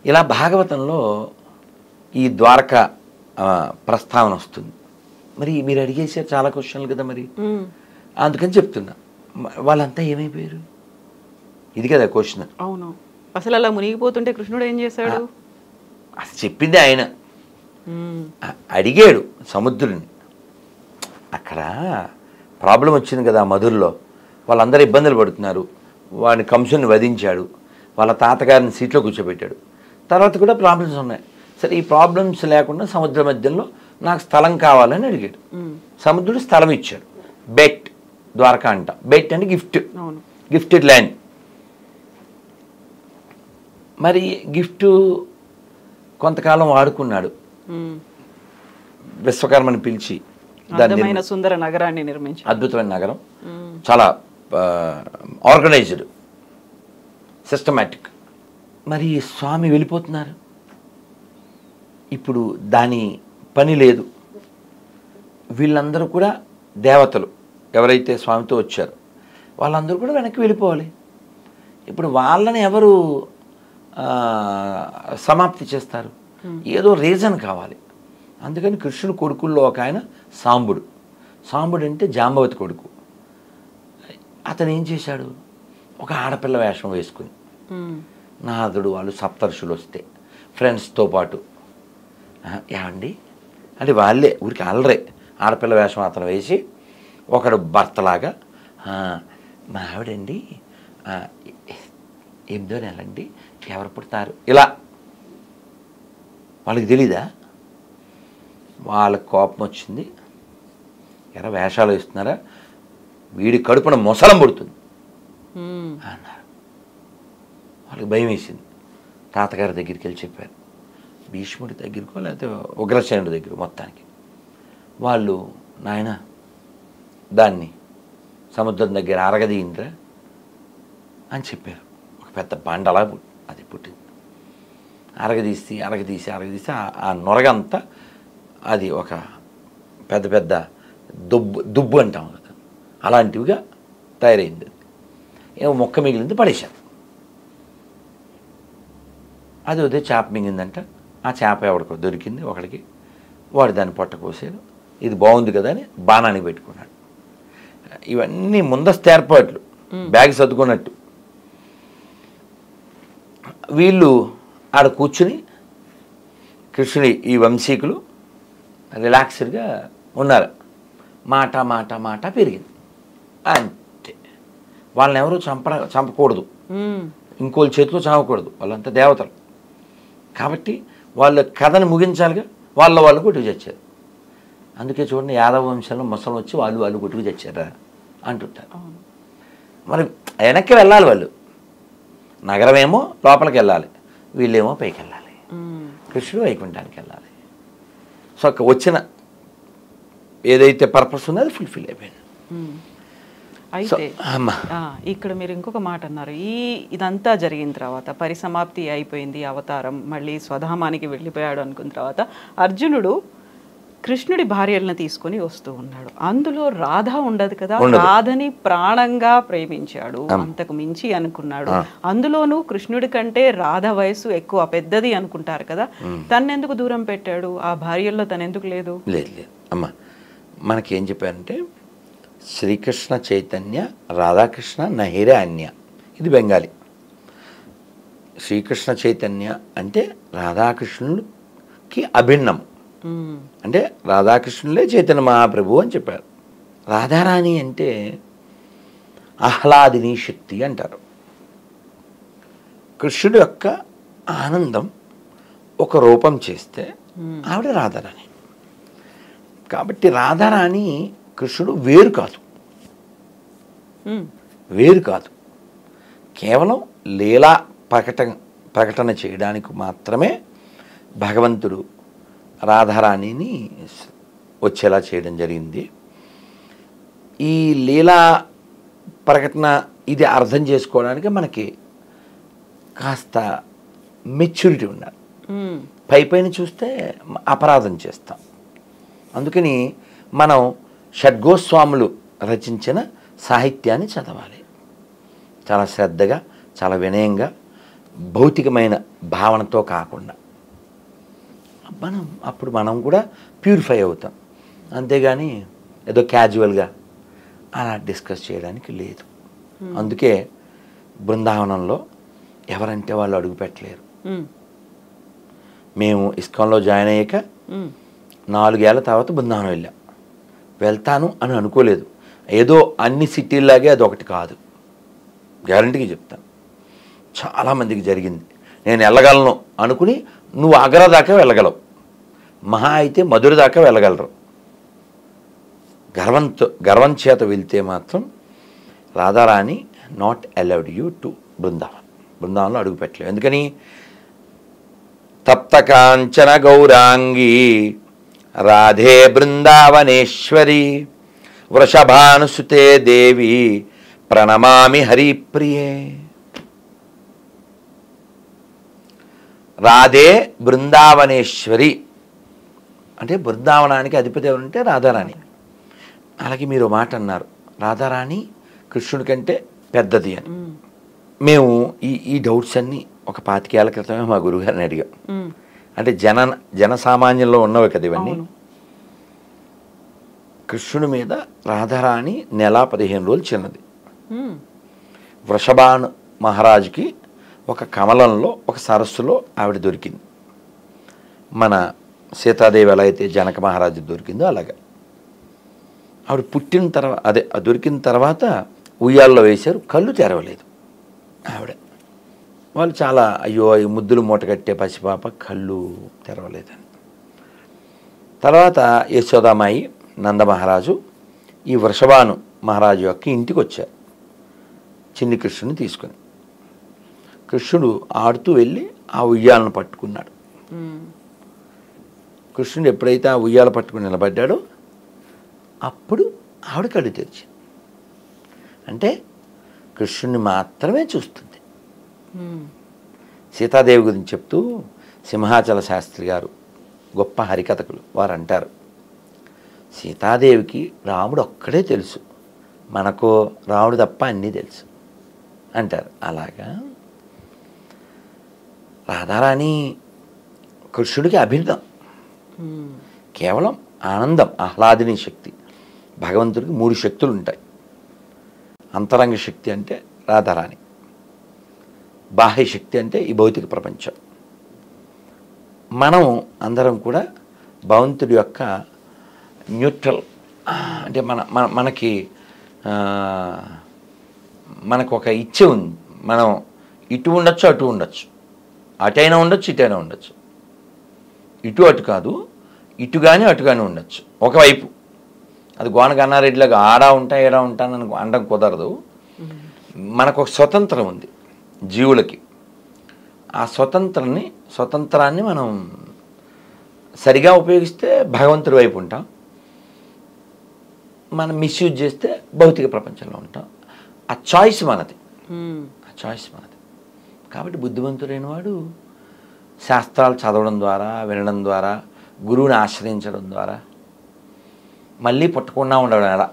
ఇలా భాగవతంలో ఈ ద్వారక ప్రస్తావన వస్తుంది. మరి మీరు అడిగేసారు చాలా క్వశ్చన్లు కదా, మరి అందుకని చెప్తున్నా వాళ్ళంతా ఏమైపోయారు, ఇది కదా క్వశ్చన్. అవును, అసలు అలా మునిగిపోతుంటే కృష్ణుడు ఏం చేశాడు? అసలు చెప్పింది ఆయన, అడిగాడు సముద్రుని. అక్కడ ప్రాబ్లం వచ్చింది కదా మధురలో, వాళ్ళందరూ ఇబ్బందులు పడుతున్నారు. వాడిని కంసుని వధించాడు, వాళ్ళ తాతగారిని సీట్లో కూర్చోబెట్టాడు. తర్వాత కూడా ప్రాబ్లమ్స్ ఉన్నాయి. సరే, ఈ ప్రాబ్లమ్స్ లేకుండా సముద్ర మధ్యంలో నాకు స్థలం కావాలని అడిగాడు. సముద్రుడు స్థలం ఇచ్చాడు. బెట్ ద్వారకా అంట. బెట్ అంటే గిఫ్ట్, గిఫ్టెడ్ ల్యాండ్. మరి గిఫ్ట్ కొంతకాలం వాడుకున్నాడు. విశ్వకర్మని పిలిచి అద్భుతమైన సుందర నగరాన్ని నిర్మించి, అద్భుతమైన నగరం, చాలా ఆర్గనైజ్డ్, సిస్టమాటిక్. మరి స్వామి వెళ్ళిపోతున్నారు. ఇప్పుడు దాని పని లేదు. వీళ్ళందరూ కూడా దేవతలు ఎవరైతే స్వామితో వచ్చారో వాళ్ళందరూ కూడా వెనక్కి వెళ్ళిపోవాలి. ఇప్పుడు వాళ్ళని ఎవరు సమాప్తి చేస్తారు? ఏదో రీజన్ కావాలి. అందుకని కృష్ణుడు కొడుకుల్లో ఒక ఆయన సాంబుడు. సాంబుడు అంటే జాంబవతి కొడుకు. అతను ఏం చేశాడు? ఒక ఆడపిల్ల వేషం వేసుకుని, నాదుడు వాళ్ళు సప్తర్షులు వస్తే ఫ్రెండ్స్తో పాటు, ఏమండి అంటే వాళ్ళే ఊరికి అల్లరే ఆడపిల్ల వేషం అతను వేసి, ఒకడు భర్తలాగా, మా ఆవిడండి 8వ నెలండి, ఎవరు పుడతారు, ఇలా. వాళ్ళకి తెలీదా? వాళ్ళకి కోపం వచ్చింది. ఎరా వేషాలు వేస్తున్నారా, వీడి కడుపున మొసలం పుడుతుంది అన్నారు. వాళ్ళకి భయం వేసింది. తాతగారి దగ్గరికి వెళ్ళి చెప్పారు, భీష్ముడి దగ్గరకో లేకపోతే ఉగ్రసేనుడి దగ్గర. మొత్తానికి వాళ్ళు, నాయన దాన్ని సముద్రం దగ్గర అరగదీయిందిరా అని చెప్పారు. ఒక పెద్ద బండలా అది పుట్టింది. అరగదీసి ఆ నొరగంతా అది ఒక పెద్ద పెద్ద దుబ్బు అంటాం కదా, అలాంటివిగా తయారైంది. ఏమో మొక్క మిగిలింది, పడేశారు. అది ఉదయం చేప మింగిందంట. ఆ చేప ఎవడికో దొరికింది ఒకడికి. వాడు దాన్ని పొట్ట కోసాడు. ఇది బాగుంది కదా అని బాణానికి పెట్టుకున్నాడు. ఇవన్నీ ముందస్తు ఏర్పాట్లు, బ్యాగ్ సర్దుకున్నట్టు. వీళ్ళు ఆడ కూర్చుని కృష్ణుడి ఈ వంశీకులు రిలాక్స్డ్గా ఉన్నారు. మాట మాట మాట పెరిగింది అంతే. వాళ్ళని ఎవరు చంపకూడదు, ఇంకోళ్ళ చేతిలో చావకూడదు. వాళ్ళంతా దేవతలు కాబట్టి వాళ్ళ కథను ముగించాలిగా. వాళ్ళు కొట్టుకు చచ్చారు. అందుకే చూడండి, యాదవ వంశంలో ముసలు వచ్చి వాళ్ళు కొట్టుకు చచ్చారా అంటుంటారు. మరి వెనక్కి వెళ్ళాలి వాళ్ళు. నగరమేమో లోపలికి వెళ్ళాలి, వీళ్ళేమో పైకి వెళ్ళాలి. కృష్ణుడు వైకుంఠానికి వెళ్ళాలి. సో వచ్చిన ఏదైతే పర్పస్ ఉందో అది ఫుల్ఫిల్ అయిపోయింది. అయితే ఇక్కడ మీరు ఇంకొక మాట అన్నారు, ఇదంతా జరిగిన తర్వాత పరిసమాప్తి అయిపోయింది, అవతారం మళ్ళీ స్వధామానికి వెళ్ళిపోయాడు అనుకున్న తర్వాత అర్జునుడు కృష్ణుడి భార్యలను తీసుకొని వస్తూ ఉన్నాడు. అందులో రాధ ఉండదు కదా. రాధని ప్రాణంగా ప్రేమించాడు, అంతకు మించి అనుకున్నాడు. అందులోనూ కృష్ణుడి కంటే రాధ వయసు ఎక్కువ, పెద్దది అనుకుంటారు కదా. తనెందుకు దూరం పెట్టాడు? ఆ భార్యల్లో తనెందుకు లేదు? లేదు అమ్మా, మనకేం చెప్పారంటే శ్రీకృష్ణ చైతన్య రాధాకృష్ణ నహిరే అన్య. ఇది బెంగాలీ. శ్రీకృష్ణ చైతన్య అంటే రాధాకృష్ణుడికి అభిన్నం, అంటే రాధాకృష్ణులే చైతన్య మహాప్రభు అని చెప్పారు. రాధారాణి అంటే ఆహ్లాదిని శక్తి అంటారు. కృష్ణుడి యొక్క ఆనందం ఒక రూపం చేస్తే ఆవిడ రాధారాణి. కాబట్టి రాధారాణి కృష్ణుడు వేరు కాదు, కేవలం లీలా ప్రకటన చేయడానికి మాత్రమే భగవంతుడు రాధారాణిని వచ్చేలా చేయడం జరిగింది. ఈ లీలా ప్రకటన ఇది అర్థం చేసుకోవడానికి మనకి కాస్త మెచ్యూరిటీ ఉండాలి. పైపైన చూస్తే అపరాధం చేస్తాం. అందుకని మనం షడ్గోస్వాములు రచించిన సాహిత్యాన్ని చదవాలి. చాలా శ్రద్ధగా, చాలా వినయంగా, భౌతికమైన భావనతో కాకుండా అప్పుడు మనం కూడా ప్యూరిఫై అవుతాం. అంతేగాని ఏదో క్యాజువల్గా అలా డిస్కస్ చేయడానికి లేదు. అందుకే బృందావనంలో ఎవరంటే వాళ్ళు అడుగు పెట్టలేరు. మేము ఇస్కాన్లో జాయిన్ అయ్యాక 4 ఏళ్ల తర్వాత బృందావనం వెళ్తాను అని అనుకోలేదు. ఏదో అన్ని సిటీల్లాగే అది ఒకటి కాదు, గ్యారంటీగా చెప్తాను. చాలామందికి జరిగింది. నేను వెళ్ళగలను అనుకుని నువ్వు ఆగ్రా దాకా వెళ్ళగలవు, మహా అయితే మధుర దాకా వెళ్ళగలరు. గర్వం చేత వెళ్తే మాత్రం Radharani not allowed you to బృందావనంలో అడుగు పెట్టలేవు. ఎందుకని తప్త కాంచన గౌరాంగి రాధే బృందావనేశ్వరి వృషభానుసుతే దేవి ప్రణమామి హరిప్రియే. రాధే బృందావనేశ్వరి అంటే బృందావనానికి అధిపతి ఎవరంటే రాధారాణి. అలాగే మీరు మాట అన్నారు, రాధారాణి కృష్ణుడి కంటే పెద్దది అని. మేము ఈ డౌట్స్ అన్నీ ఒక 25 ఏళ్ల క్రితమే మా గురువుగారిని అడిగాం. అంటే జనసామాన్యంలో ఉన్నవి కదా ఇవన్నీ. కృష్ణుడి మీద రాధారాణి నెల 15 రోజులు చిన్నది. వృషభాను మహారాజుకి ఒక కమలంలో ఒక సరస్సులో ఆవిడ దొరికింది. మన సీతాదేవి ఎలా అయితే జనక మహారాజు దొరికిందో అలాగా ఆవిడ పుట్టిన తర్వాత దొరికిన తర్వాత ఉయ్యాల్లో వేశారు, కళ్ళు తెరవలేదు ఆవిడ. వాళ్ళు చాలా అయ్యో ఈ ముద్దులు మూటగట్టే పసిపాప కళ్ళు తెరవలేదని. తర్వాత యశోదామాయి నందమహారాజు ఈ వృషభాను మహారాజు యొక్క ఇంటికి వచ్చారు చిన్ని కృష్ణుని తీసుకుని. కృష్ణుడు ఆడుతూ వెళ్ళి ఆ ఉయ్యాలను పట్టుకున్నాడు. కృష్ణుడు ఎప్పుడైతే ఆ ఉయ్యాల పట్టుకుని నిలబడ్డాడో అప్పుడు ఆవిడ కళ్ళు తెరిచింది. అంటే కృష్ణుడిని మాత్రమే చూస్తుంది. సీతాదేవి గురించి చెప్తూ సింహాచల శాస్త్రి గారు గొప్ప హరికథకులు వారు అంటారు, సీతాదేవికి రాముడు ఒక్కడే తెలుసు, మనకు రాముడు తప్ప అన్నీ తెలుసు అంటారు. అలాగా రాధారాణి కృష్ణుడికి అభిన్నం, కేవలం ఆనందం, ఆహ్లాదిని శక్తి. భగవంతుడికి 3 శక్తులు ఉంటాయి. అంతరంగ శక్తి అంటే రాధారాణి, బాహ్య శక్తి అంటే ఈ భౌతిక ప్రపంచం. మనం అందరం కూడా భగవంతుడి యొక్క న్యూట్రల్ అంటే మనకు ఒక ఇచ్చ ఉంది. మనం ఇటు ఉండొచ్చు అటు ఉండొచ్చు, అటైనా ఉండొచ్చు ఇటైనా ఉండొచ్చు. ఇటు అటు కాదు, ఇటు కానీ అటు కానీ ఉండొచ్చు ఒకవైపు. అది గోన గన్నారెడ్డిలాగా ఆడా ఉంటా ఏడా ఉంటానని అనడం కుదరదు. మనకు ఒక స్వతంత్రం ఉంది జీవులకి. ఆ స్వతంత్రాన్ని మనం సరిగా ఉపయోగిస్తే భగవంతుడి వైపు ఉంటాం, మనం మిస్యూజ్ చేస్తే భౌతిక ప్రపంచంలో ఉంటాం. ఆ చాయిస్ మనది. కాబట్టి బుద్ధిమంతుడైన వాడు శాస్త్రాలు చదవడం ద్వారా, వినడం ద్వారా, గురువుని ఆశ్రయించడం ద్వారా మళ్ళీ పుట్టకుండా ఉండడం ఎలా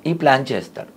ఈ ప్లాన్ చేస్తాడు.